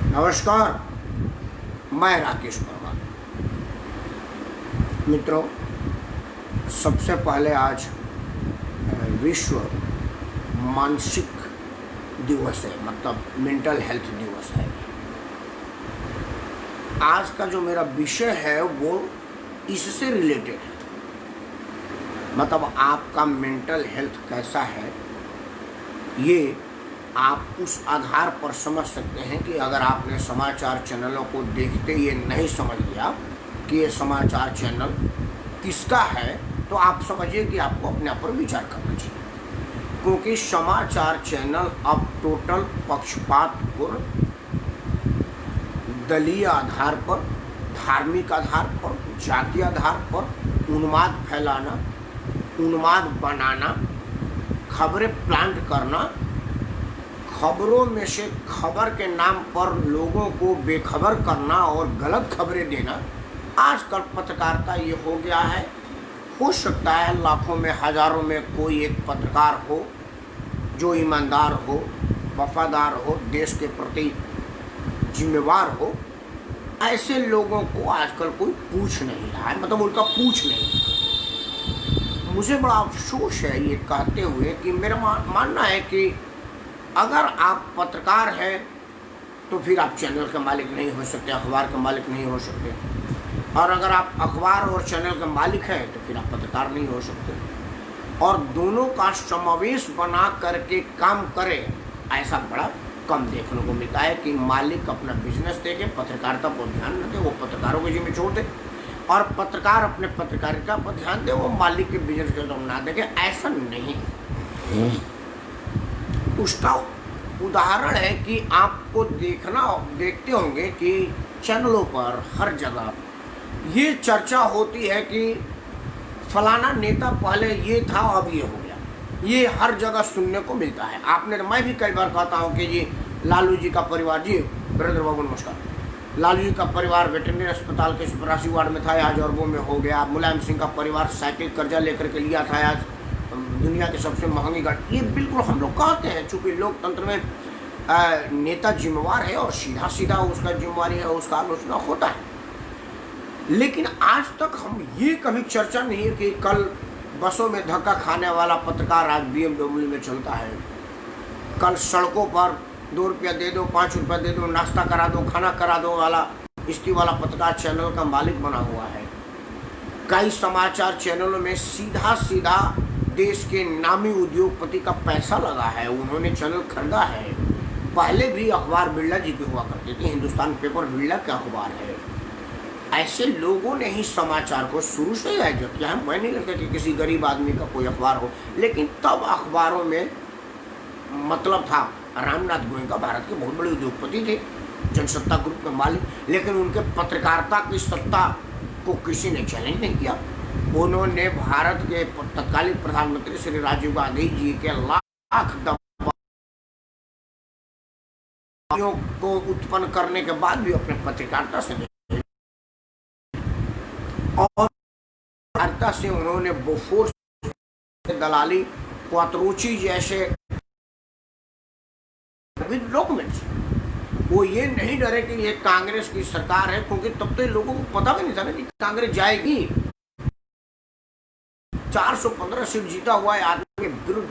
नमस्कार, मैं राकेश वर्मा। मित्रों, सबसे पहले आज विश्व मानसिक दिवस है, मतलब मेंटल हेल्थ दिवस है। आज का जो मेरा विषय है वो इससे रिलेटेड है, मतलब आपका मेंटल हेल्थ कैसा है ये आप उस आधार पर समझ सकते हैं कि अगर आपने समाचार चैनलों को देखते ये नहीं समझ लिया कि ये समाचार चैनल किसका है, तो आप समझिए कि आपको अपने आप पर विचार करना चाहिए। क्योंकि समाचार चैनल अब टोटल पक्षपातपूर्ण, दलीय आधार पर, धार्मिक आधार पर, जातीय आधार पर उन्माद फैलाना, उन्माद बनाना, खबरें प्लांट करना, खबरों में से खबर के नाम पर लोगों को बेखबर करना और गलत खबरें देना, आजकल पत्रकारिता ये हो गया है। हो सकता है लाखों में, हजारों में कोई एक पत्रकार हो जो ईमानदार हो, वफादार हो, देश के प्रति जिम्मेवार हो। ऐसे लोगों को आजकल कोई पूछ नहीं रहा है, मतलब उनका पूछ नहीं। मुझे बड़ा अफसोस है ये कहते हुए कि मेरा मानना है कि अगर आप पत्रकार हैं तो फिर आप चैनल के मालिक नहीं हो सकते, अखबार के मालिक नहीं हो सकते। और अगर आप अखबार और चैनल के मालिक हैं तो फिर आप पत्रकार नहीं हो सकते। और दोनों का समावेश बना करके काम करें, ऐसा बड़ा कम देखने को मिलता है कि मालिक अपना बिजनेस देखे, पत्रकारिता पर ध्यान न दे, वो पत्रकारों के जिम्मे छोड़ दे, और पत्रकार अपने पत्रकारिता पर ध्यान दे, वो मालिक के बिजनेस के तरफ ना देखे। ऐसा नहीं। उसका उदाहरण है कि आपको देखते होंगे कि चैनलों पर हर जगह ये चर्चा होती है कि फलाना नेता पहले ये था, अब ये हो गया। ये हर जगह सुनने को मिलता है। मैं भी कई बार कहता हूँ कि जी लालू जी का परिवार, जी वीरेंद्र बाबू नमस्कार, लालू जी का परिवार वेटरनरी अस्पताल के 84 वार्ड में था, आज अरबों में हो गया। मुलायम सिंह का परिवार साइकिल कर्जा लेकर के लिया था, आज दुनिया की सबसे महंगी गाड़ी। ये बिल्कुल हम लोग कहते हैं, चूँकि लोकतंत्र में नेता जिम्मेवार है और सीधा सीधा उसका जिम्मेवारी है, उसका आलोचना होता है। लेकिन आज तक हम ये कभी चर्चा नहीं है कि कल बसों में धक्का खाने वाला पत्रकार आज BMW में चलता है, कल सड़कों पर 2 रुपया दे दो, 5 रुपया दे दो, नाश्ता करा दो, खाना करा दो वाला इस्ती वाला पत्रकार चैनल का मालिक बना हुआ है। कई समाचार चैनलों में सीधा सीधा देश के नामी उद्योगपति का पैसा लगा है, उन्होंने चैनल खरीदा है। पहले भी अखबार बिरला जी के हुआ करते थे, हिंदुस्तान पेपर बिरला का अखबार है। ऐसे लोगों ने ही समाचार को शुरू से आयोजित किया है। मैं नहीं लगता कि किसी गरीब आदमी का कोई अखबार हो, लेकिन तब अखबारों में मतलब था। रामनाथ गोयनका भारत के बहुत बड़े उद्योगपति थे, जनसत्ता ग्रुप के मालिक, लेकिन उनके पत्रकारिता की सत्ता को किसी ने चैलेंज नहीं किया। उन्होंने भारत के तत्कालीन प्रधानमंत्री श्री राजीव गांधी जी के लाख दबाव को उत्पन्न करने के बाद भी अपने पत्रकारिता से और से उन्होंने बोफोर्स दलाली, क्वात्रोची जैसे डॉक्यूमेंट्स, वो ये नहीं डरे कि ये कांग्रेस की सरकार है, क्योंकि तब तो लोगों को पता भी नहीं था ना कि कांग्रेस जाएगी। 415 सीट जीता हुआ है आदमी के विरुद्ध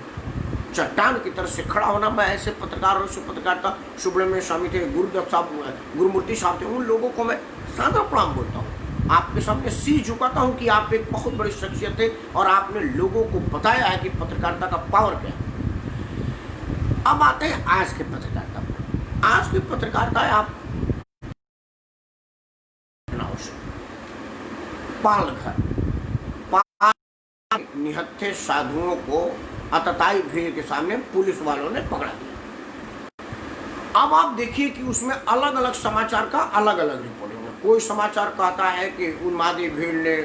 चट्टान की तरह से खड़ा होना। मैं ऐसे पत्रकारों से पत्रकारिता सुब्रमण्यम स्वामी थे, गुरुमूर्ति साहब थे, उन लोगों को मैं सादर प्रणाम बोलता हूँ। आपके सामने सिर झुकाता हूँ कि आप एक बहुत बड़ी शख्सियत है और आपने लोगों को बताया है कि पत्रकारिता का पावर क्या है। अब आते हैं आज के पत्रकारिता पर। आज की पत्रकारिता है आप पालघर निहत्थे साधुओं को अतताई भीड़ के सामने पुलिस वालों ने पकड़ा दिया। अब आप देखिए कि उसमें अलग अलग समाचार का अलग अलग रिपोर्टिंग है। कोई समाचार कहता है कि उन्मादी भीड़ ने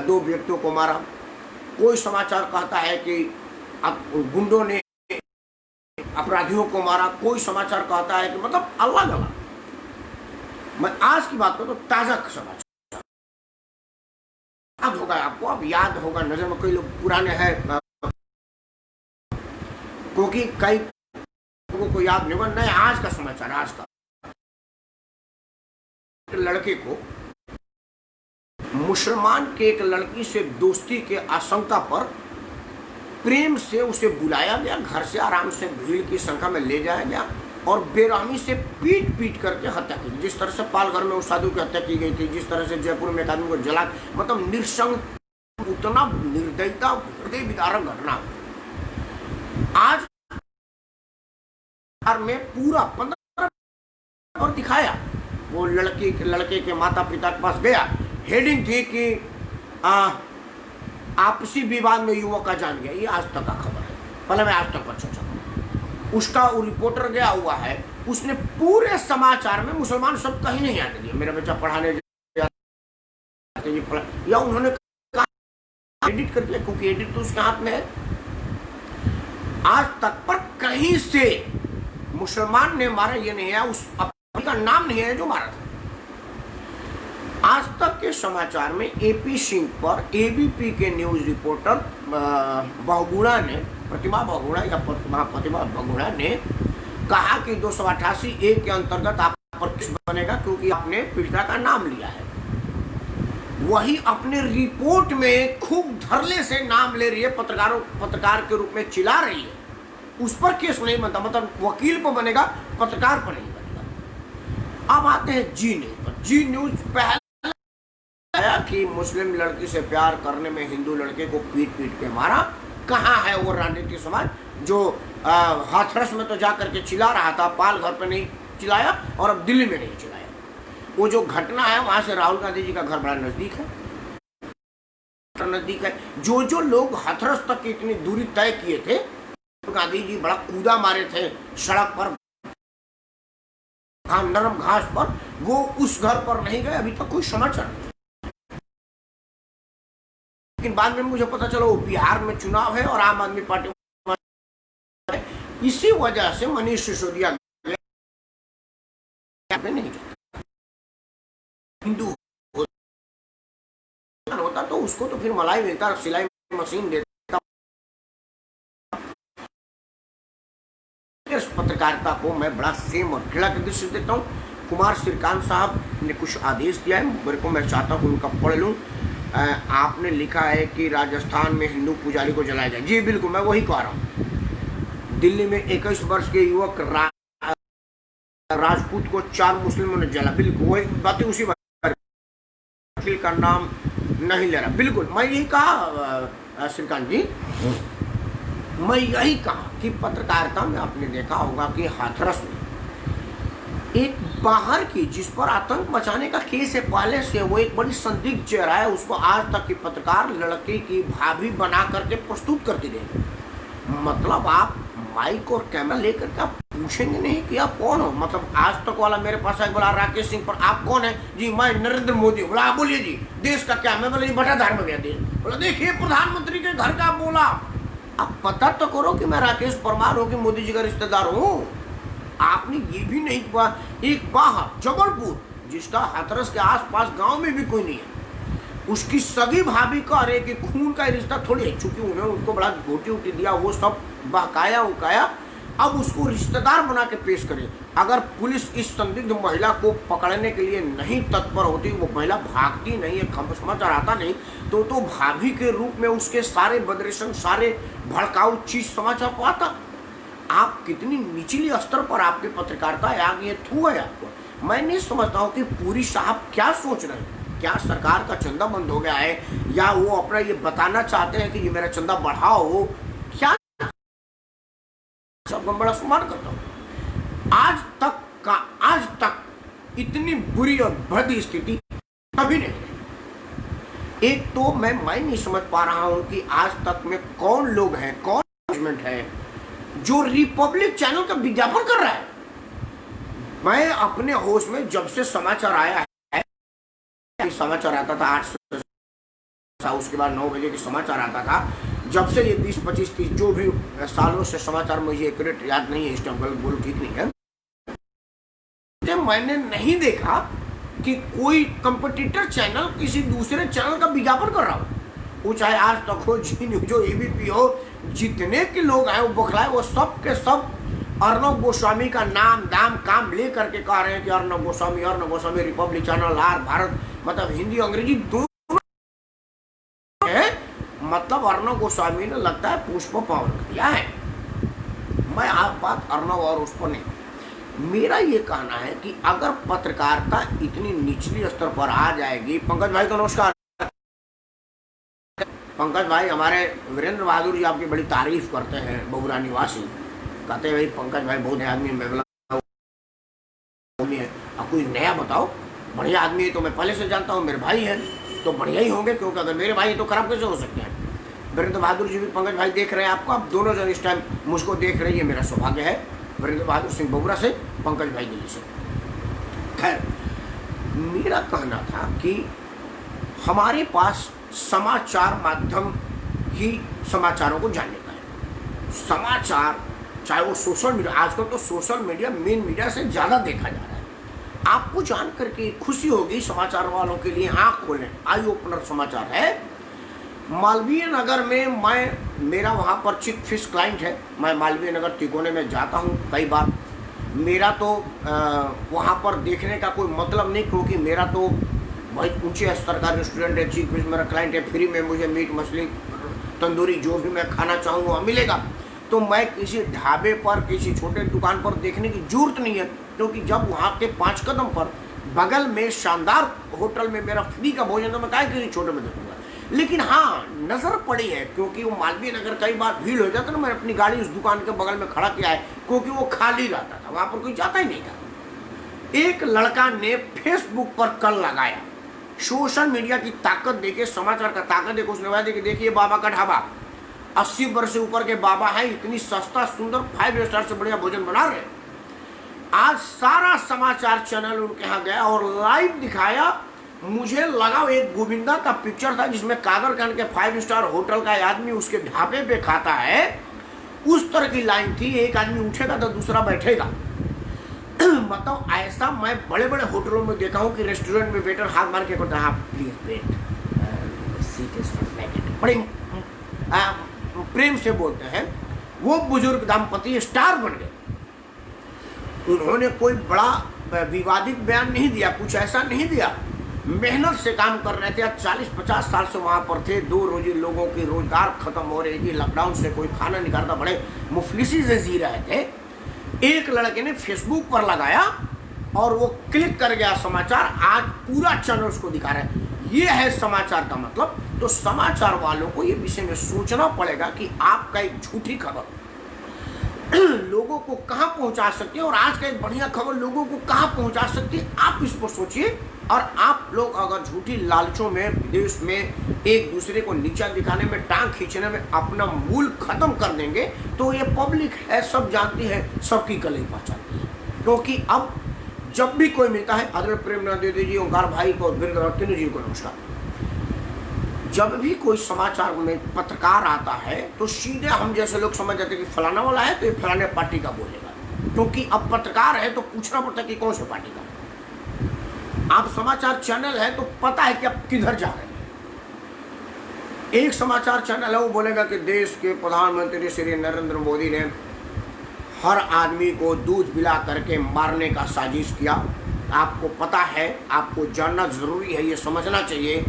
2 व्यक्तियों को मारा, कोई समाचार कहता है कि गुंडों ने अपराधियों को मारा, कोई समाचार कहता है कि मतलब अलग अलग। मैं आज की बात करूं तो ताजा समाचार याद होगा आपको, अब याद होगा, नजर में कई लोग पुराने हैं क्योंकि कई लोगों को याद नहीं होगा। नहीं, आज का समाचार, आज का लड़के को मुसलमान के एक लड़की से दोस्ती के आशंका पर प्रेम से उसे बुलाया गया, घर से आराम से भीड़ की संख्या में ले जाया गया और बेरहमी से पीट पीट करके हत्या की। जिस तरह से पालघर में उस साधु की हत्या की गई थी, जिस तरह से जयपुर में एक आदमी को जला, मतलब निरसंग, उतना निर्दयता, हृदय विदारक घटना। आज में पूरा 15 और दिखाया, वो लड़के के माता पिता के पास गया, हेडिंग थी कि आपसी विवाद में युवक का जान गया। ये आज तक का खबर है, पहले मैं आज तक पर चर्चा करूं। उसका वो रिपोर्टर गया हुआ है, उसने पूरे समाचार में मुसलमान सब कहीं नहीं आने दिया, मेरा बच्चा पढ़ाने या उन्होंने एडिट कर दिया, क्योंकि एडिट तो उसके हाथ में है। आज तक पर कहीं से मुसलमान ने मारा ये नहीं है, उस अपनी का नाम नहीं है जो मारा था। आज तक के समाचार में एपी सिंह पर एबीपी के न्यूज रिपोर्टर बहुगुणा ने, प्रतिभा बहुगुणा ने कहा कि 288A के अंतर्गत आप पर केस बनेगा क्योंकि आपने पीड़िता का नाम लिया है। वही अपने रिपोर्ट में खूब धरले से नाम ले रही है, पत्रकार के रूप में चिल्ला रही है, उस पर केस नहीं बनता, मतलब वकील पर बनेगा, पत्रकार पर नहीं बनेगा। अब आते हैं जी न्यूज पर। जी न्यूज पहले कि मुस्लिम लड़की से प्यार करने में हिंदू लड़के को पीट पीट के मारा। कहाँ है वो राजनीतिक समाज जो हाथरस में तो जा करके चिल्ला रहा था, पालघर पे नहीं चिल्लाया और अब दिल्ली में नहीं चिल्लाया। वो जो घटना है वहां से राहुल गांधी जी का घर बड़ा नजदीक है। जो लोग हाथरस तक की इतनी दूरी तय किए थे, गांधी जी बड़ा कूदा मारे थे सड़क पर, नरम घास पर, वो उस घर पर नहीं गए। अभी तक कोई समाचार नहीं। लेकिन बाद में मुझे पता चला वो बिहार में चुनाव है और आम आदमी पार्टी, इसी वजह से मनीष सिसोदिया नहीं जाता। हिंदू होता तो उसको तो फिर मलाई मिलता, सिलाई मशीन देता। इस पत्रकारिता को मैं बड़ा सेम और घृणा की दृष्टि देता हूँ। कुमार श्रीकांत साहब ने कुछ आदेश दिया है, मेरे को, मैं चाहता हूँ उनका पढ़ लूँ। आपने लिखा है कि राजस्थान में हिंदू पुजारी को जलाया जाए। जी बिल्कुल, मैं वही कह रहा हूँ। दिल्ली में 21 वर्ष के युवक राजपूत को 4 मुस्लिमों ने जला। बिल्कुल वही बात, उसी वकील का नाम नहीं ले रहा। बिल्कुल मैं यही कहा श्रीकांत जी, मैं यही कहा कि पत्रकारिता में आपने देखा होगा कि हाथरस में एक बाहर की, जिस पर आतंक मचाने का केस है पहले से, वो एक बड़ी संदिग्ध चेहरा है, उसको आज तक की पत्रकार लड़के की भाभी बना करके प्रस्तुत करती रही। मतलब आप माइक और कैमरा लेकर के आप पूछेंगे नहीं कि आप कौन हो। मतलब आज तक वाला मेरे पास आया, बोला राकेश सिंह पर आप कौन है जी, मैं नरेंद्र मोदी। बोला आप बोलिए जी, देश का क्या? मैं बोला बटाधार में गया देश। बोला देखिए प्रधानमंत्री के घर का बोला। आप पता तो करो कि मैं राकेश परमार हूँ कि मोदी जी का रिश्तेदार हूँ। आपने ये भी नहीं किया। एक बाहर जबलपुर, जिसका हाथरस के आसपास गांव में भी कोई नहीं है, उसकी सगी भाभी कह रहे कि खून का रिश्ता थोड़ी है, चूंकि उन्हें उनको बड़ा गोटी उटी दिया, वो सब बहकाया उकाया, अब उसको रिश्तेदार बना के पेश करे। अगर पुलिस इस संदिग्ध महिला को पकड़ने के लिए नहीं तत्पर होती, वो महिला भागती नहीं है, समाचार आता नहीं, तो भाभी के रूप में उसके सारे बदरेशन, सारे भड़काऊ चीज समाचार को आता। आप कितनी निचली स्तर पर आपकी पत्रकारिता आ गई है, थू है आपको। मैं नहीं समझता हूँ कि पूरी साहब क्या सोच रहे हैं। क्या सरकार का चंदा बंद हो गया है, या वो अपना ये बताना चाहते हैं कि ये मेरा चंदा बढ़ाओ? क्या सबको बड़ा सम्मान करता हूँ। आज तक इतनी बुरी और भद्दी स्थिति कभी नहीं रही। एक तो मैं नहीं समझ पा रहा हूँ कि आज तक में कौन लोग हैं, कौन मैनेजमेंट है जो रिपब्लिक चैनल का विज्ञापन कर रहा है। मैं अपने होश में जब से समाचार आया है, समाचार आता था 8 से, उसके बाद 9 बजे की समाचार आता था, जब से ये 20, 25, 30 जो भी सालों से समाचार, मुझे एक्यूरेट याद नहीं है, इस टाइम बोल ठीक नहीं है, मैंने नहीं देखा कि कोई कंपटीटर चैनल किसी दूसरे चैनल का विज्ञापन कर रहा हो। वो चाहे आज तक हो, जी न्यूज हो, एबीपी हो, जितने के लोग आए वो बखलाए, वो सब के सब अर्णव गोस्वामी का नाम दाम काम ले करके कह रहे हैं कि Arnab Goswami Republic channel, R Bharat, मतलब हिंदी अंग्रेजी दोनों है। मतलब अर्णव गोस्वामी ने लगता है पुष्प पावन किया है। मैं आप बात अर्णव और उस पर नहीं, मेरा ये कहना है कि अगर पत्रकारिता इतनी निचली स्तर पर आ जाएगी। पंकज भाई को नमस्कार। पंकज भाई हमारे वीरेंद्र बहादुर जी आपकी बड़ी तारीफ करते हैं, बबुरा निवासी, कहते हैं भाई पंकज भाई बहुत नया आदमी है, अब कोई नया बताओ, बढ़िया आदमी है तो मैं पहले से जानता हूँ, मेरे भाई हैं तो बढ़िया ही होंगे, क्योंकि अगर मेरे भाई तो खराब कैसे हो सकते हैं। वीरेंद्र बहादुर जी भी पंकज भाई देख रहे हैं आपको, आप दोनों जन इस टाइम मुझको देख रहे हैं, ये मेरा सौभाग्य है। वीरेंद्र बहादुर सिंह बबुरा से, पंकज भाई दिल्ली से। खैर, मेरा कहना था कि हमारे पास समाचार माध्यम ही समाचारों को जानने का है। समाचार चाहे वो सोशल मीडिया, आजकल तो सोशल मीडिया मेन मीडिया से ज़्यादा देखा जा रहा है। आपको जान करके खुशी होगी, समाचार वालों के लिए आँख खोलें, आई ओपनर समाचार है। मालवीय नगर में मेरा वहाँ पर चिक फिश क्लाइंट है, मैं मालवीय नगर तिकोने में जाता हूँ कई बार। मेरा तो वहाँ पर देखने का कोई मतलब नहीं, क्योंकि मेरा तो बहुत ऊंचे स्तर का रेस्टोरेंट है, चिक फिश मेरा क्लाइंट है, फ्री में मुझे मीट मछली तंदूरी जो भी मैं खाना चाहूँ वहाँ मिलेगा। तो मैं किसी ढाबे पर, किसी छोटे दुकान पर देखने की जरूरत नहीं है, क्योंकि जब वहाँ के 5 कदम पर बगल में शानदार होटल में मेरा फ्री का भोजन, तो मैं काहे किसी छोटे में देखूंगा। लेकिन हाँ, नज़र पड़ी है, क्योंकि वो मालवीय नगर कई बार भीड़ हो जाता ना, मैंने अपनी गाड़ी उस दुकान के बगल में खड़ा किया है, क्योंकि वो खाली रहता था, वहाँ पर कोई जाता ही नहीं था। एक लड़का ने फेसबुक पर कल लगाया, सोशल मीडिया की ताकत देखे, समाचार का ताकत देखे, उसने बताया कि देखिए बाबा का ढाबा, 80 वर्ष से ऊपर के बाबा है, इतनी सस्ता सुंदर 5 स्टार से बढ़िया भोजन बना रहे। आज सारा समाचार चैनल उनके यहाँ गया और लाइव दिखाया। मुझे लगा एक गोविंदा का पिक्चर था, जिसमें कादर खान के 5 स्टार होटल का आदमी उसके ढाबे पे खाता है, उस तरह की लाइन थी। एक आदमी उठेगा तो दूसरा बैठेगा। मतलब ऐसा मैं बड़े बड़े होटलों में देखा हूँ कि रेस्टोरेंट में वेटर हाथ मार के कहता है please wait, seat is vacant, बड़े प्रेम से बोलते हैं। वो बुजुर्ग दंपति स्टार बन गए। उन्होंने कोई बड़ा विवादित बयान नहीं दिया, कुछ ऐसा नहीं दिया, मेहनत से काम कर रहे थे। 40-50 साल से वहाँ पर थे, 2 रोजी लोगों की रोजगार खत्म हो रही थी, लॉकडाउन से कोई खाना नहीं खाता, बड़े मुफलिसी से जी रहे थे। एक लड़के ने फेसबुक पर लगाया और वो क्लिक कर गया समाचार, आज पूरा चैनल उसको दिखा रहा है। ये है समाचार का मतलब। तो समाचार वालों को ये विषय में सोचना पड़ेगा कि आपका एक झूठी खबर लोगों को कहां पहुंचा सकती है, और आज का एक बढ़िया खबर लोगों को कहां पहुंचा सकती है, आप इस पर सोचिए। और आप लोग अगर झूठी लालचों में विदेश में एक दूसरे को नीचा दिखाने में, टांग खींचने में अपना मूल खत्म कर देंगे, तो ये पब्लिक है, सब जानती है, सबकी गले पहचानती है। क्योंकि अब जब भी कोई मिलता है, आदरणीय प्रेमनाथ दीदी जी, ओंकार भाई को, वीरेंद्र जी को नमस्कार, जब भी कोई समाचार में पत्रकार आता है तो सीधे हम जैसे लोग समझ जाते हैं कि फलाना वाला है तो ये फलाने पार्टी का बोलेगा, क्योंकि अब पत्रकार है तो पूछना पड़ता है कि कौन से पार्टी का। आप समाचार चैनल है तो पता है कि आप किधर जा रहे हैं। एक समाचार चैनल है वो बोलेगा कि देश के प्रधानमंत्री श्री नरेंद्र मोदी ने हर आदमी को दूध पिला करके मारने का साजिश किया। आपको पता है, आपको जानना जरूरी है, ये समझना चाहिए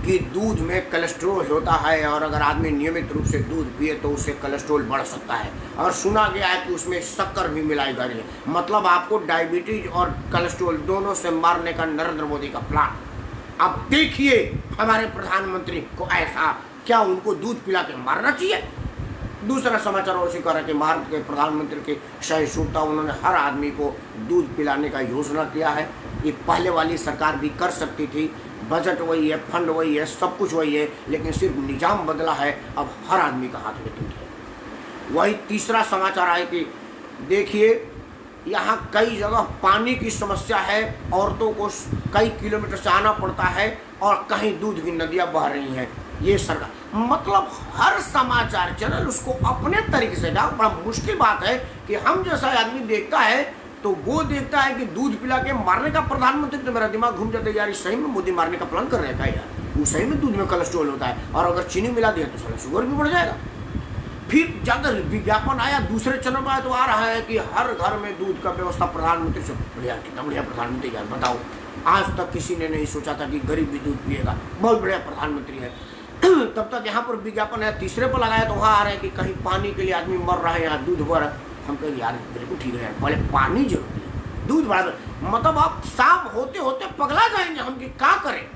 कि दूध में कोलेस्ट्रॉल होता है, और अगर आदमी नियमित रूप से दूध पिए तो उससे कोलेस्ट्रॉल बढ़ सकता है। और सुना गया है कि उसमें शक्कर भी मिलाई गई है, मतलब आपको डायबिटीज और कोलेस्ट्रॉल दोनों से मारने का नरेंद्र मोदी का प्लान। अब देखिए हमारे प्रधानमंत्री को ऐसा, क्या उनको दूध पिला के मारना चाहिए? दूसरा समाचार उसी कह रहा कि भारत के प्रधानमंत्री की सहिष्णुता, उन्होंने हर आदमी को दूध पिलाने का योजना किया है। ये पहले वाली सरकार भी कर सकती थी, बजट वही है, फंड वही है, सब कुछ वही है, लेकिन सिर्फ निजाम बदला है, अब हर आदमी का हाथ में दूध है। वही तीसरा समाचार आए कि देखिए यहाँ कई जगह पानी की समस्या है, औरतों को कई किलोमीटर से आना पड़ता है, और कहीं दूध की नदियाँ बह रही हैं। ये सरकार, मतलब हर समाचार चैनल उसको अपने तरीके से डाल। बड़ा मुश्किल बात है कि हम जैसा आदमी देखता है तो वो देखता है कि दूध पिला के मारने का प्रधानमंत्री, तो मेरा दिमाग घूम जाता है यार, सही में मोदी मारने का प्लान कर रहा है यार। वो सही में दूध में कोलेस्ट्रॉल होता है, और अगर चीनी मिला दिया तो साला शुगर भी बढ़ जाएगा। फिर जब विज्ञापन आया दूसरे चैनल में तो आ रहा है कि हर घर में दूध का व्यवस्था प्रधानमंत्री से। बढ़िया, कितना बढ़िया प्रधानमंत्री यार, बताओ आज तक किसी ने नहीं सोचा था कि गरीब भी दूध पिएगा, बहुत बढ़िया प्रधानमंत्री है। तब तक यहाँ पर विज्ञापन है, तीसरे पर लगाया तो वहाँ आ रहे हैं कि कहीं पानी के लिए आदमी मर रहा है, यहाँ दूध भर। हम कहें यार बिल्कुल ठीक है यार, पहले पानी जरूरी है, दूध बढ़ा। मतलब आप शाम होते होते पगला जाएंगे हम कि क्या करें।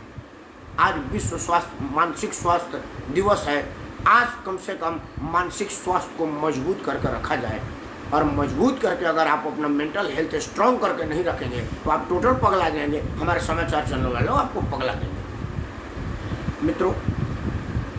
आज विश्व स्वास्थ्य मानसिक स्वास्थ्य दिवस है, आज कम से कम मानसिक स्वास्थ्य को मजबूत करके रखा जाए। और मजबूत करके अगर आप अपना मेंटल हेल्थ स्ट्रांग करके नहीं रखेंगे तो आप टोटल पगला जाएंगे। हमारे समाचार चैनल वालों आपको पगला देंगे। मित्रों,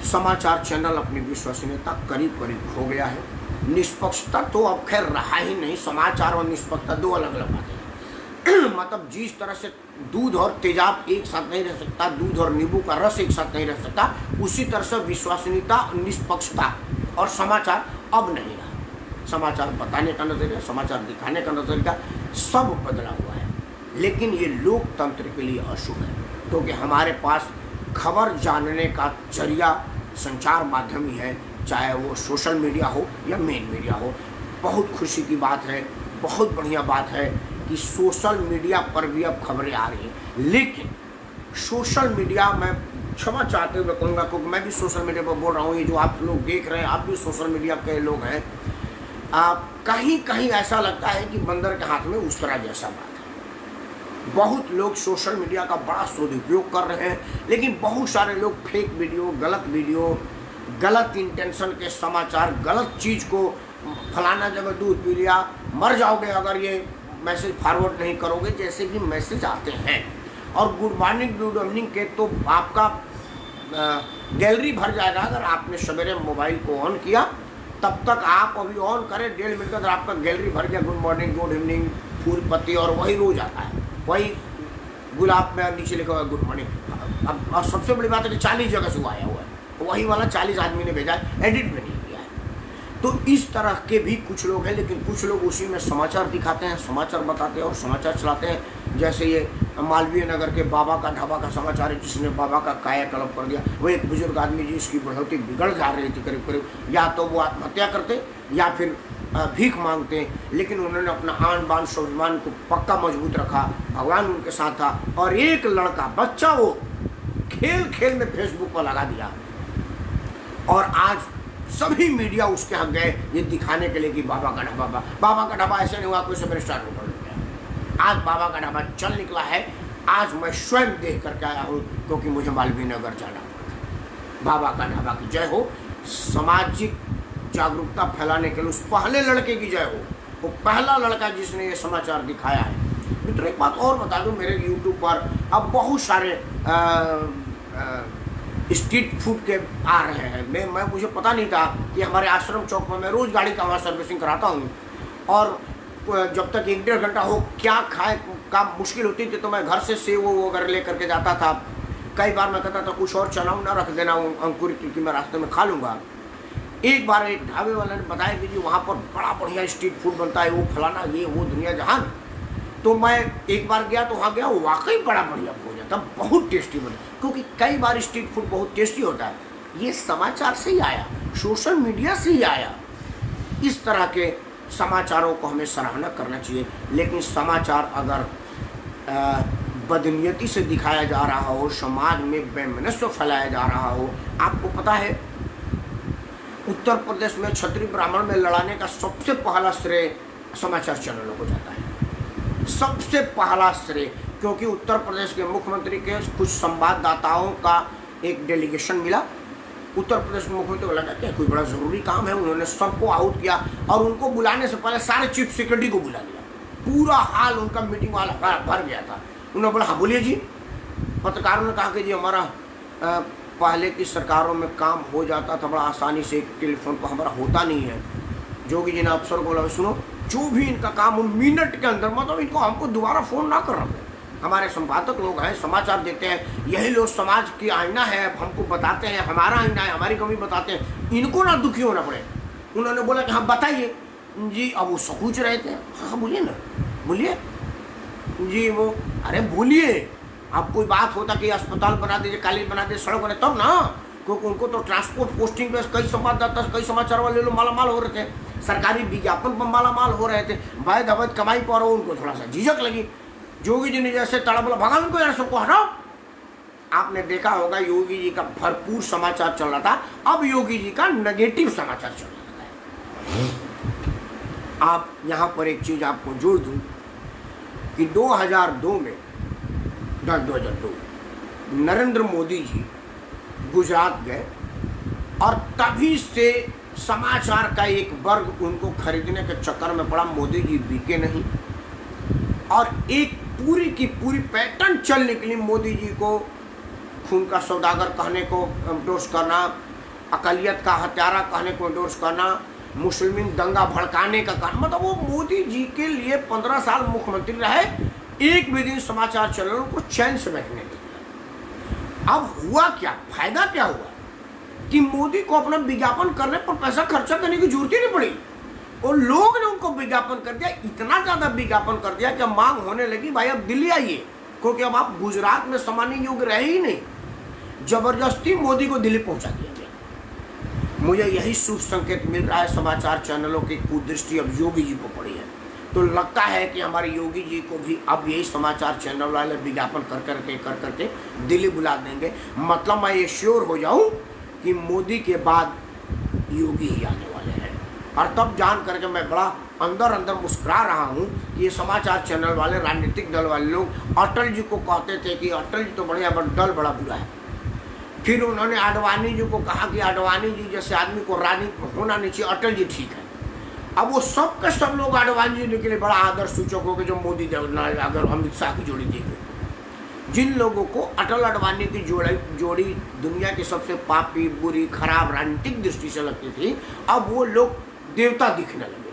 समाचार चैनल अपनी विश्वसनीयता करीब करीब हो गया है। निष्पक्षता तो अब खैर रहा ही नहीं, समाचार और निष्पक्षता दो अलग अलग बातें हैं। मतलब जिस तरह से दूध और तेजाब एक साथ नहीं रह सकता, दूध और नींबू का रस एक साथ नहीं रह सकता, उसी तरह से विश्वसनीयता, निष्पक्षता और समाचार अब नहीं रहा। समाचार बताने का नजरिया, समाचार दिखाने का नजरिया सब बदला हुआ है। लेकिन ये लोकतंत्र के लिए अशुभ है, क्योंकि हमारे पास खबर जानने का जरिया संचार माध्यम ही है, चाहे वो सोशल मीडिया हो या मेन मीडिया हो। बहुत खुशी की बात है, बहुत बढ़िया बात है कि सोशल मीडिया पर भी अब खबरें आ रही हैं। लेकिन सोशल मीडिया में क्षमा चाहते हुए कहूँगा, क्योंकि मैं भी सोशल मीडिया पर बोल रहा हूँ, ये जो आप लोग देख रहे हैं आप भी सोशल मीडिया के लोग हैं। कहीं कहीं ऐसा लगता है कि बंदर के हाथ में उस तरह जैसा बात है। बहुत लोग सोशल मीडिया का बड़ा सदुपयोग कर रहे हैं, लेकिन बहुत सारे लोग फेक वीडियो, गलत इंटेंशन के समाचार, गलत चीज़ को, फलाना जगह दूध पी लिया मर जाओगे अगर ये मैसेज फॉरवर्ड नहीं करोगे, जैसे कि मैसेज आते हैं। और गुड मॉर्निंग गुड इवनिंग के तो आपका गैलरी भर जाएगा। अगर आपने सवेरे मोबाइल को ऑन किया, तब तक आप अभी ऑन करें 1.5 मिनट के अंदर आपका गैलरी भर गया गुड मॉर्निंग गुड इवनिंग, फूल पत्ती, और वही रोज आता है, वही गुलाब में नीचे लिखा हुआ है गुड मॉर्निंग। अब सबसे बड़ी बात है कि 40 जगह से वो आया हुआ है, वही वाला 40 आदमी ने भेजा है, एडिट भी नहीं किया है। तो इस तरह के भी कुछ लोग हैं, लेकिन कुछ लोग उसी में समाचार दिखाते हैं, समाचार बताते हैं और समाचार चलाते हैं। जैसे ये मालवीय नगर के बाबा का ढाबा का समाचार है, जिसने बाबा का कायाकल्प कर दिया। वो एक बुजुर्ग आदमी जिसकी बढ़ोतरी बिगड़ जा रही थी करीब करीब, या तो वो आत्महत्या करते या फिर भीख मांगते, लेकिन उन्होंने अपना आन बान स्वाभिमान को पक्का मजबूत रखा, भगवान उनके साथ था। और एक लड़का बच्चा वो खेल खेल में फेसबुक पर लगा दिया, और आज सभी मीडिया उसके यहाँ गए ये दिखाने के लिए कि बाबा का ढाबा ऐसे नहीं हुआ कोई सुपर स्टार होटल में गया। आज बाबा का ढाबा चल निकला है। आज मैं स्वयं देख करके आया हूँ, क्योंकि मुझे मालवीय नगर जाना पड़ा। बाबा का ढाबा की जय हो। सामाजिक जागरूकता फैलाने के लिए उस पहले लड़के की जय हो, वो पहला लड़का जिसने ये समाचार दिखाया है। मित्रों, एक बात और बता दूं, मेरे यूट्यूब पर अब बहुत सारे स्ट्रीट फूड के आ रहे हैं। मुझे पता नहीं था कि हमारे आश्रम चौक में मैं रोज़ गाड़ी का वहाँ सर्विसिंग कराता हूँ, और जब तक 1-1.5 घंटा हो क्या खाए का मुश्किल होती थी, तो मैं घर से सेव वगैरह ले करके जाता था। कई बार मैं कहता था कुछ और चना ना रख देना अंकुरित, क्योंकि मैं रास्ते में खा लूँगा। एक बार एक ढाबे वाले ने बताया कि जी वहाँ पर बड़ा बढ़िया स्ट्रीट फूड बनता है, वो फलाना ये वो दुनिया जहान। तो मैं एक बार गया तो वहाँ गया, वाकई बड़ा बढ़िया भोजन था, बहुत टेस्टी बना। क्योंकि कई बार स्ट्रीट फूड बहुत टेस्टी होता है, ये समाचार से ही आया, सोशल मीडिया से ही आया। इस तरह के समाचारों को हमें सराहना करना चाहिए। लेकिन समाचार अगर बदनीयती से दिखाया जा रहा हो, समाज में वैमनस्य फैलाया जा रहा हो। आपको पता है उत्तर प्रदेश में क्षत्रिय ब्राह्मण में लड़ाने का सबसे पहला श्रेय समाचार चैनलों को जाता है, सबसे पहला श्रेय। क्योंकि उत्तर प्रदेश के मुख्यमंत्री के कुछ संवाददाताओं का एक डेलीगेशन मिला। उत्तर प्रदेश के मुख्यमंत्री को लगा कि कोई बड़ा ज़रूरी काम है, उन्होंने सबको आउट किया और उनको बुलाने से पहले सारे चीफ सेक्रेटरी को बुला लिया। पूरा हाल उनका मीटिंग वाला भर गया था। उन्होंने बोला हाँ बोलिए जी। पत्रकारों ने कहा कि जी हमारा पहले की सरकारों में काम हो जाता था बड़ा आसानी से, टेलीफोन पर हमारा होता नहीं है। जोगी जी ने अफसर को बोला सुनो, जो भी इनका काम हो मिनट के अंदर, मतलब इनको हमको दोबारा फ़ोन ना कर रहे। हमारे संपादक लोग हैं, समाचार देते हैं, यही लोग समाज की आईना है, हमको बताते हैं, हमारा आईना है, हमारी कमी बताते हैं, इनको ना दुखी होना पड़े। उन्होंने बोला कि हाँ बताइए जी। अब वो सोच रहे थे, हाँ बोलिए ना, बोलिए जी। वो अरे बोलिए, अब कोई बात होता कि अस्पताल बना दीजिए, कॉलेज बना दीजिए, सड़क बने, तब ना क्योंकि उनको तो ट्रांसपोर्ट पोस्टिंग पे कई संवाददाता, कई समाचार वाले लोग मालामाल हो रहे थे, सरकारी विज्ञापन पर मालामाल हो रहे थे, वैध अवैध कमाई पर उनको थोड़ा सा झिझक लगी। योगी जी ने जैसे तड़बला भगा उनको, यार सबको हटाओ। आपने देखा होगा योगी जी का भरपूर समाचार चल रहा था, अब योगी जी का नेगेटिव समाचार चल रहा है। आप यहाँ पर एक चीज आपको जोड़ दूं कि 2002 में 2002 नरेंद्र मोदी जी गुजरात गए और तभी से समाचार का एक वर्ग उनको खरीदने के चक्कर में पड़ा। मोदी जी बिके नहीं और एक पूरी की पूरी पैटर्न चल निकली। मोदी जी को खून का सौदागर कहने को एंडोर्स करना, अकलियत का हत्यारा कहने को एंडोर्स करना, मुस्लिम दंगा भड़काने का कारण, मतलब वो मोदी जी के लिए 15 साल मुख्यमंत्री रहे, एक भी दिन समाचार चैनलों को चैन से बैठने नहीं दिया। अब हुआ क्या, फायदा क्या हुआ कि मोदी को अपना विज्ञापन करने पर पैसा खर्चा करने की जरूरत ही नहीं पड़ी और लोग ने उनको विज्ञापन कर दिया, इतना ज्यादा विज्ञापन कर दिया कि मांग होने लगी भाई अब दिल्ली आइए, क्योंकि अब आप गुजरात में समाने योग्य रहे ही नहीं। जबरदस्ती मोदी को दिल्ली पहुंचा दिया गया। मुझे यही शुभ संकेत मिल रहा है, समाचार चैनलों की कुदृष्टि अब योगी जी को पड़ी है। तो लगता है कि हमारे योगी जी को भी अब यही समाचार चैनल वाले विज्ञापन कर करके दिल्ली बुला देंगे। मतलब मैं ये श्योर हो जाऊं कि मोदी के बाद योगी ही आने वाले हैं। और तब जान करके मैं बड़ा अंदर अंदर मुस्कुरा रहा हूँ कि ये समाचार चैनल वाले, राजनीतिक दल वाले लोग अटल जी को कहते थे कि अटल जी तो बढ़िया बट दल बड़ा बुरा है। फिर उन्होंने आडवाणी जी को कहा कि आडवाणी जी जैसे आदमी को राजनीति में होना नहीं चाहिए, अटल जी ठीक है। अब वो सब के सब लोग आडवाणी जी के लिए बड़ा आदर सूचक हो गए, जो मोदी अगर अमित शाह की जोड़ी देखे, जिन लोगों को अटल आडवाणी की जोड़ी दुनिया की सबसे पापी, बुरी, खराब राजनीतिक दृष्टि से लगती थी, अब वो लोग देवता दिखने लगे।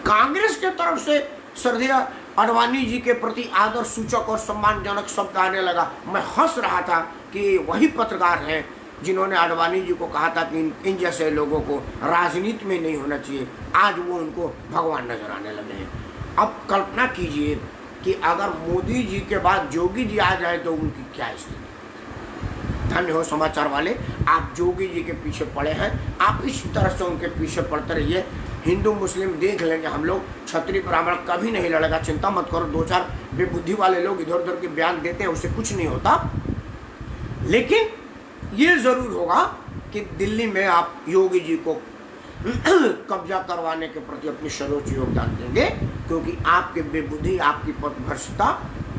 कांग्रेस के तरफ से श्रद्धेय आडवाणी जी के प्रति आदर सूचक और सम्मानजनक शब्द आने लगा। मैं हंस रहा था कि वही पत्रकार हैं जिन्होंने आडवाणी जी को कहा था कि इन जैसे लोगों को राजनीति में नहीं होना चाहिए, आज वो उनको भगवान नजर आने लगे हैं। अब कल्पना कीजिए कि अगर मोदी जी के बाद योगी जी आ जाए तो उनकी क्या स्थिति। धन्य हो समाचार वाले, आप योगी जी के पीछे पड़े हैं, आप इसी तरह से उनके पीछे पड़ते रहिए। हिंदू मुस्लिम देख लेंगे हम लोग, क्षत्रिय ब्राह्मण कभी नहीं लड़ेगा, चिंता मत करो। 2-4 बेबुद्धि वाले लोग इधर उधर के बयान देते हैं, उससे कुछ नहीं होता। लेकिन ये जरूर होगा कि दिल्ली में आप योगी जी को कब्जा करवाने के प्रति अपनी सर्वोच्च योगदान देंगे, क्योंकि आपके बेबुद्धि, आपकी पथभ्रष्टता,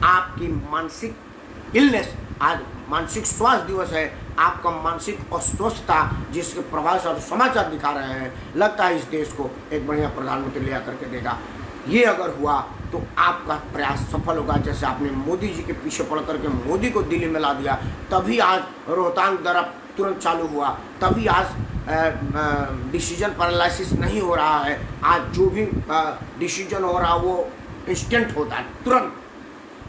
आपकी मानसिक इलनेस, आज मानसिक स्वास्थ्य दिवस है, आपका मानसिक अस्वस्थता जिसके प्रभाव से समाचार दिखा रहे हैं, लगता है इस देश को एक बढ़िया प्रधानमंत्री ले आकर के देगा। ये अगर हुआ तो आपका प्रयास सफल होगा। जैसे आपने मोदी जी के पीछे पड़ करके मोदी को दिल्ली में ला दिया, तभी आज रोहतांग दर्रा तुरंत चालू हुआ, तभी आज डिसीजन पैरालिसिस नहीं हो रहा है। आज जो भी डिसीजन हो रहा है वो इंस्टेंट होता है, तुरंत।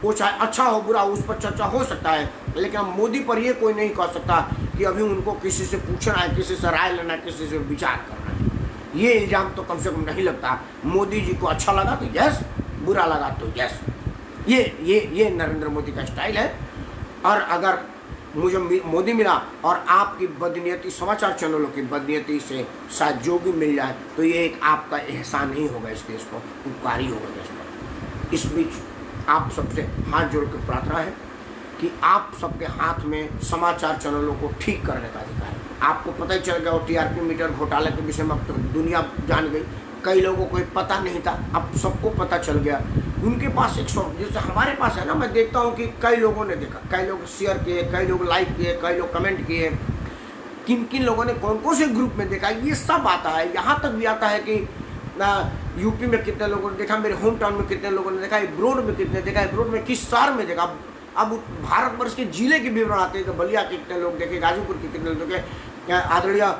वो चाहे अच्छा हो बुरा, उस पर चर्चा हो सकता है, लेकिन मोदी पर ये कोई नहीं कह सकता कि अभी उनको किसी से पूछना है, किसी से राय लेना है, किसी से विचार करना है। ये इल्जाम तो कम से कम नहीं लगता। मोदी जी को अच्छा लगा तो यस, बुरा लगा तो यस। ये नरेंद्र मोदी का स्टाइल है। और अगर मुझे मोदी मिला और आपकी बदनीयती, समाचार चैनलों की बदनीयती से शायद योगी मिल जाए, तो ये एक आपका एहसान ही होगा, इस देश को उपकार ही होगा देश पर। इस बीच आप सबसे हाथ जोड़ के प्रार्थना है कि आप सबके हाथ में समाचार चैनलों को ठीक करने का अधिकार है। आपको पता ही चल गया, और टीआरपी मीटर घोटाले के विषय में अब तो दुनिया जान गई। कई लोगों को पता नहीं था, अब सबको पता चल गया। उनके पास एक जैसे हमारे पास है ना, मैं देखता हूँ कि कई लोगों ने देखा, कई लोग शेयर किए, कई लोग लाइक किए, कई लोग कमेंट किए, किन किन लोगों ने कौन कौन से ग्रुप में देखा, ये सब आता है। यहाँ तक भी आता है कि यूपी में कितने लोगों ने देखा, मेरे होम टाउन में कितने लोगों ने देखा, ब्रोड में कितने देखा, ब्रोड में किस शहर में देखा। अब भारतवर्ष के जिले के विवरण आते हैं कि बलिया के कितने लोग देखे, गाजीपुर के कितने लोग देखे, आदरणीय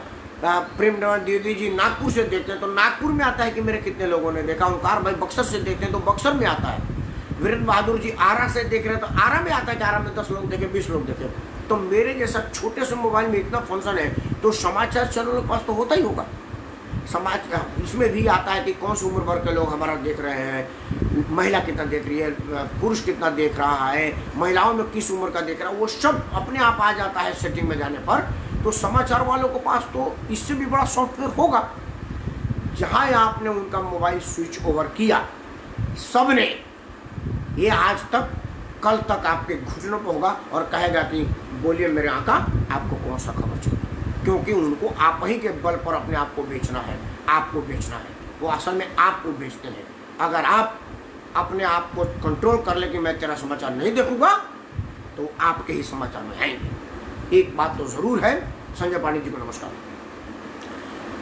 प्रेम दीदी जी नागपुर से देखते हैं तो नागपुर में आता है कि मेरे कितने लोगों ने देखा। ओंकार भाई बक्सर से देखते हैं तो बक्सर में आता है। वीरेंद्र बहादुर जी आरा से देख रहे हैं तो आरा में आता है कि आरा में 10 लोग देखे, 20 लोग देखे। तो मेरे जैसा छोटे से मोबाइल में इतना फंक्शन है तो समाचार चैनलों के पास तो होता ही होगा। समाज इसमें भी आता है कि कौन सी उम्र भर के लोग हमारा देख रहे हैं, महिला कितना देख रही है, पुरुष कितना देख रहा है, महिलाओं में किस उम्र का देख रहा है, वो सब अपने आप आ जाता है सेटिंग में जाने पर। तो समाचार वालों के पास तो इससे भी बड़ा सॉफ्टवेयर होगा। जहाँ आपने उनका मोबाइल स्विच ओवर किया, सबने ये आज तक कल तक आपके घुटनों पर होगा और कहेगा कि बोलिए मेरे आका, आपको कौन सा खबर चाहिए, क्योंकि उनको आप ही के बल पर अपने आप को बेचना है, आपको बेचना है। वो असल में आपको बेचते हैं। अगर आप अपने आप को कंट्रोल कर ले कि मैं तेरा समाचार नहीं देखूंगा, तो आपके ही समाचार में आएंगे। एक बात तो जरूर है, संजय पांडे जी को नमस्कार,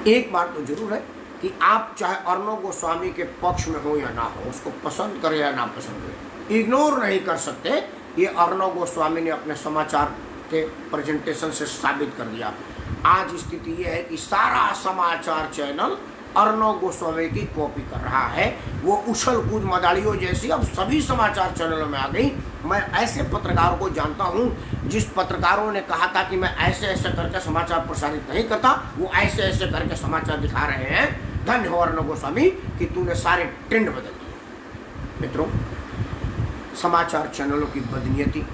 एक बात तो जरूर है कि आप चाहे अर्णव गोस्वामी के पक्ष में हो या ना हो, उसको पसंद करें या ना पसंद करें, इग्नोर नहीं कर सकते। ये अर्णव गोस्वामी ने अपने समाचार के प्रेजेंटेशन से साबित कर दिया। आज स्थिति ये है कि सारा समाचार चैनल अर्णव गोस्वामी की कॉपी कर रहा है। वो उछल कूद मदारियों जैसी अब सभी समाचार चैनलों में आ गई। मैं ऐसे पत्रकारों को जानता हूं जिस पत्रकारों ने कहा था कि मैं ऐसे ऐसे करके समाचार प्रसारित नहीं करता, वो ऐसे ऐसे करके समाचार दिखा रहे हैं। धन्य हो अर्णव गोस्वामी कि तूने सारे ट्रेंड बदल दिए। मित्रों, समाचार चैनलों की बदनीयती,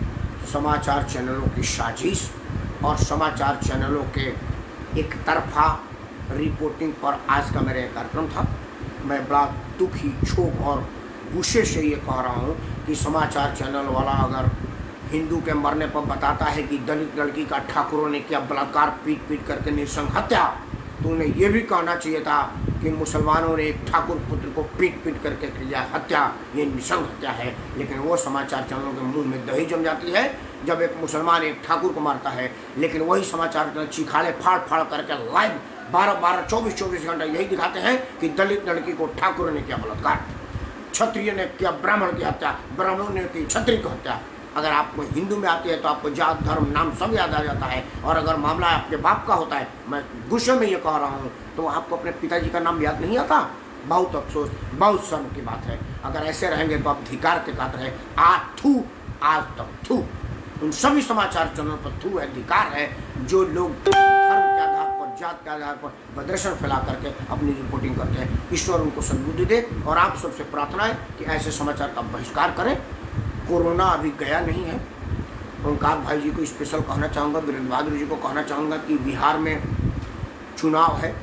समाचार चैनलों की साजिश और समाचार चैनलों के एक तरफा रिपोर्टिंग पर आज का मेरा कार्यक्रम था। मैं बड़ा दुखी, क्षोभ और गुस्से से ये कह रहा हूँ कि समाचार चैनल वाला अगर हिंदू के मरने पर बताता है कि दलित लड़की का ठाकुरों ने किया बलात्कार, पीट पीट करके नृशंस हत्या, तो उन्हें ये भी कहना चाहिए था कि मुसलमानों ने एक ठाकुर पुत्र को पीट पीट करके किया हत्या, ये नृशंस हत्या है। लेकिन वो समाचार चैनलों के मुंह में दही जम जाती है जब एक मुसलमान एक ठाकुर को मारता है, लेकिन वही समाचार चैनल चिखाड़े फाड़ फाड़ करके लाइव 12-12, 24-24 घंटा यही दिखाते हैं कि दलित लड़की को ठाकुर ने किया बलात्कार, क्षत्रिय ने किया ब्राह्मण की हत्या, ब्राह्मणों ने की क्षत्रिय की हत्या। अगर आपको हिंदू में आती है तो आपको जात, धर्म, नाम सब याद आ जाता है। और अगर मामला आपके बाप का होता है, मैं गुस्से में ये कह रहा हूँ, तो आपको अपने पिताजी का नाम याद नहीं आता। बहुत अफसोस, बहुत शर्म की बात है। अगर ऐसे रहेंगे तो आप धिकार के साथ रहे। आज तक थू उन सभी समाचार चैनलों पर थू है, धिकार है जो लोग धर्म के आधार पर, जात के आधार पर बदरशन फैला करके अपनी रिपोर्टिंग करते हैं। ईश्वर उनको सद्बुद्धि दे। और आप सबसे प्रार्थना है कि ऐसे समाचार का बहिष्कार करें। कोरोना अभी गया नहीं है। ओंकार भाई जी को स्पेशल कहना चाहूँगा, वीरेंद्र बहादुर जी को कहना चाहूँगा कि बिहार में चुनाव है,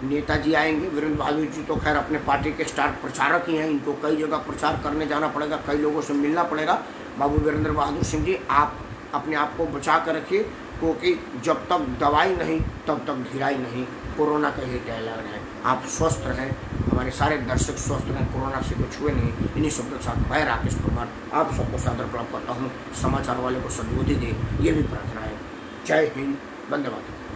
नेताजी आएंगे। वीरेंद्र बहादुर जी तो खैर अपने पार्टी के स्टार प्रचारक ही हैं, इनको कई जगह प्रचार करने जाना पड़ेगा, कई लोगों से मिलना पड़ेगा। बाबू वीरेंद्र बहादुर सिंह जी, आप अपने आप को बचा कर रखिए, क्योंकि जब तक दवाई नहीं तब तक ढिलाई नहीं, कोरोना का ही डायलॉग है। आप स्वस्थ रहें, हमारे सारे दर्शक स्वस्थ रहें, कोरोना से कुछ हुए नहीं। इन्हीं शब्दों के साथ मैं राकेश परमार आप सबको सादर प्रणाम करता हूँ। समाचार वाले को सद्बुद्धि दे, ये भी प्रार्थना है। जय हिंद, वंदे मातरम।